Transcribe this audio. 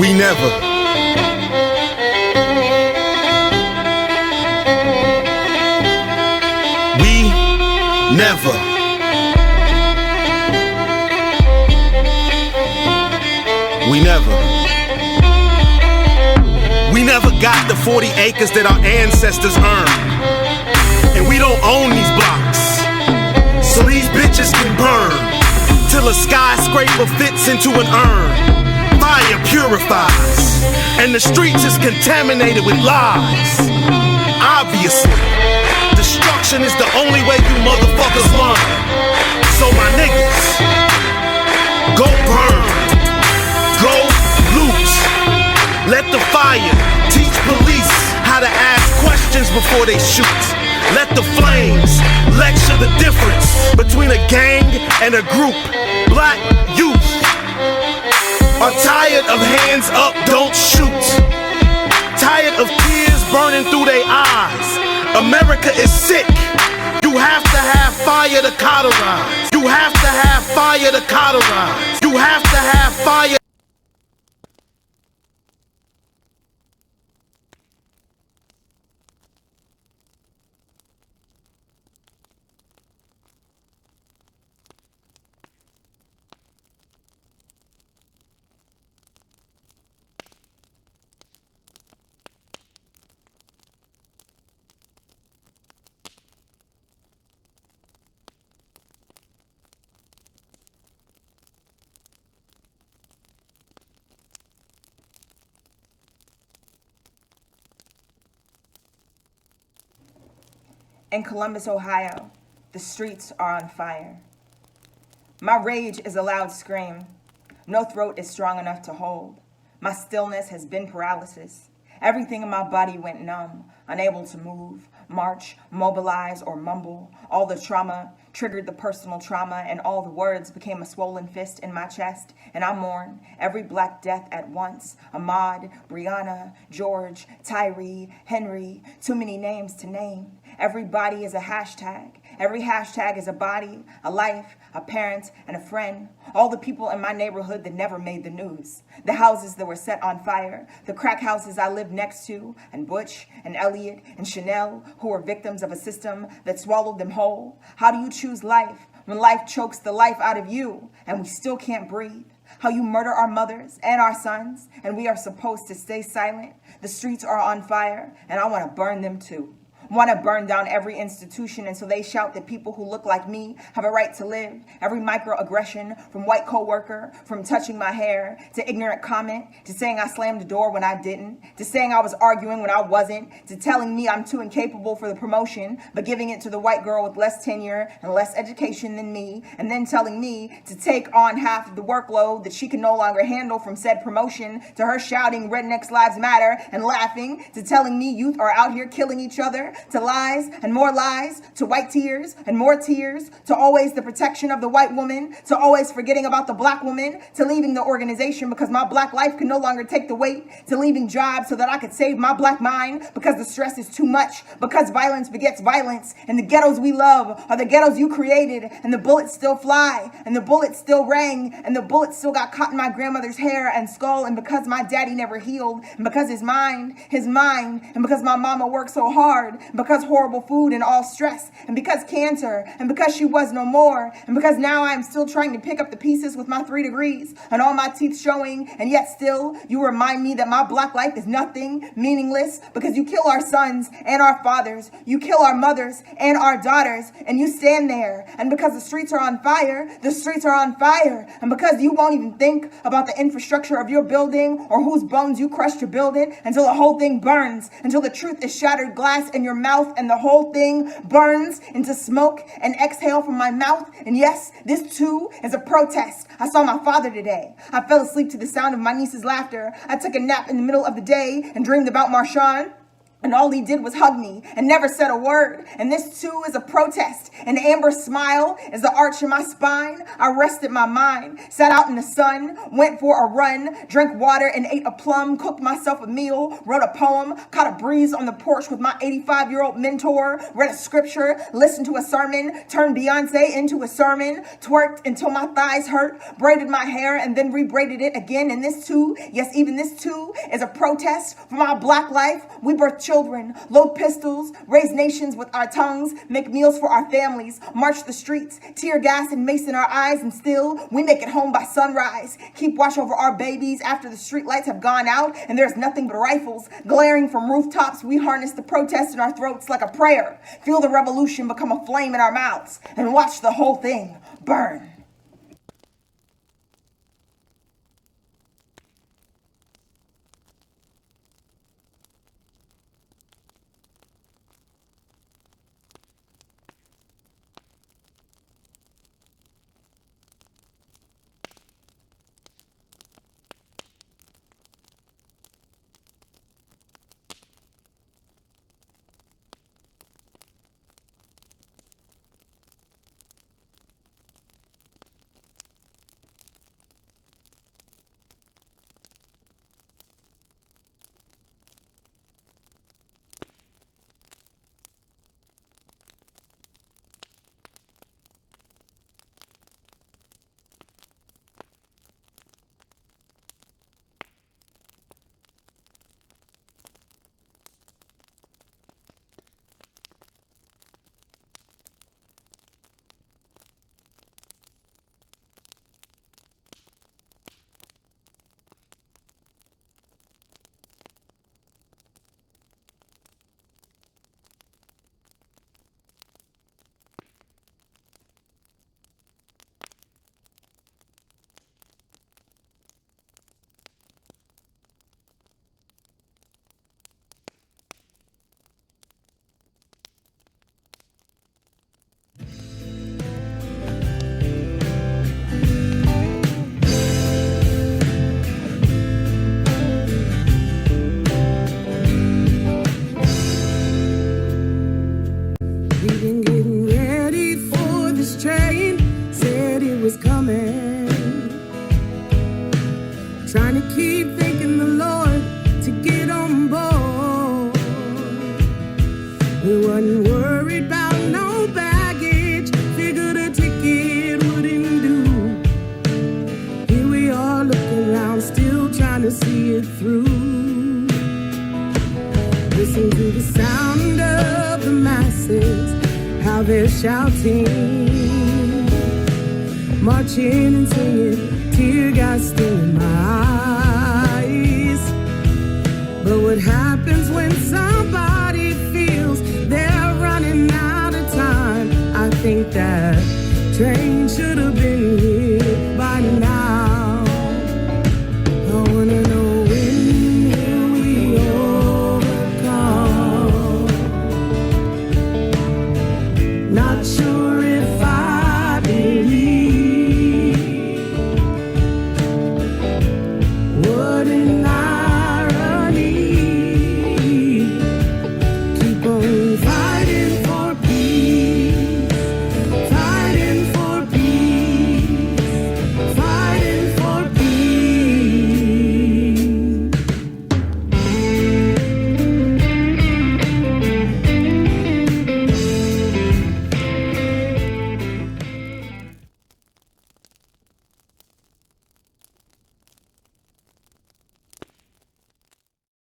We never. We never. We never. We never got the 40 acres that our ancestors earned. And we don't own these blocks, so these bitches can burn till a skyscraper fits into an urn. Fire purifies, and the streets is contaminated with lies. Obviously, destruction is the only way you motherfuckers learn. So my niggas, go burn, go loot. Let the fire teach police how to ask questions before they shoot. Let the flames lecture the difference between a gang and a group. Black youth are tired of hands up, don't shoot. Tired of tears burning through their eyes. America is sick. You have to have fire to cauterize. You have to have fire to cauterize. You have to have fire. In Columbus, Ohio, the streets are on fire. My rage is a loud scream. No throat is strong enough to hold. My stillness has been paralysis. Everything in my body went numb, unable to move, march, mobilize, or mumble. All the trauma triggered the personal trauma, and all the words became a swollen fist in my chest. And I mourn every black death at once. Ahmaud, Breonna, George, Tyree, Henry, too many names to name. Every body is a hashtag. Every hashtag is a body, a life, a parent, and a friend. All the people in my neighborhood that never made the news. The houses that were set on fire. The crack houses I lived next to. And Butch, and Elliot, and Chanel, who were victims of a system that swallowed them whole. How do you choose life when life chokes the life out of you and we still can't breathe? How you murder our mothers and our sons, and we are supposed to stay silent. The streets are on fire, and I want to burn them too. Want to burn down every institution, and so they shout that people who look like me have a right to live. Every microaggression, from white coworker, from touching my hair, to ignorant comment, to saying I slammed the door when I didn't, to saying I was arguing when I wasn't, to telling me I'm too incapable for the promotion, but giving it to the white girl with less tenure and less education than me, and then telling me to take on half of the workload that she can no longer handle from said promotion, to her shouting rednecks lives matter and laughing, to telling me youth are out here killing each other, to lies and more lies, to white tears and more tears, to always the protection of the white woman, to always forgetting about the black woman, to leaving the organization because my black life can no longer take the weight, to leaving jobs so that I could save my black mind because the stress is too much, because violence begets violence, and the ghettos we love are the ghettos you created, and the bullets still fly, and the bullets still rang, and the bullets still got caught in my grandmother's hair and skull, and because my daddy never healed, and because his mind, and because my mama worked so hard, because horrible food and all stress, and because cancer, and because she was no more, and because now I'm still trying to pick up the pieces with my 3 degrees and all my teeth showing, and yet still you remind me that my black life is nothing, meaningless, because you kill our sons and our fathers, you kill our mothers and our daughters, and you stand there, and because the streets are on fire, the streets are on fire, and because you won't even think about the infrastructure of your building or whose bones you crushed to build it until the whole thing burns, until the truth is shattered glass in your mouth and the whole thing burns into smoke and exhale from my mouth. And yes, this too is a protest. I saw my father today. I fell asleep to the sound of my niece's laughter. I took a nap in the middle of the day and dreamed about Marshawn. And all he did was hug me and never said a word. And this too is a protest. An amber smile is the arch in my spine. I rested my mind, sat out in the sun, went for a run, drank water and ate a plum, cooked myself a meal, wrote a poem, caught a breeze on the porch with my 85-year-old mentor, read a scripture, listened to a sermon, turned Beyonce into a sermon, twerked until my thighs hurt, braided my hair and then rebraided it again. And this too, yes, even this too is a protest for my black life. We birth children, load pistols, raise nations with our tongues, make meals for our families, march the streets, tear gas and mace in our eyes, and still we make it home by sunrise. Keep watch over our babies after the street lights have gone out and there's nothing but rifles glaring from rooftops. We harness the protest in our throats like a prayer. Feel the revolution become a flame in our mouths and watch the whole thing burn. Trying to keep thanking the Lord to get on board. We wasn't worried about no baggage, figured a ticket wouldn't do. Here we are looking around, still trying to see it through. Listen to the sound of the masses, how they're shouting, marching and singing, tear gas still in my eyes.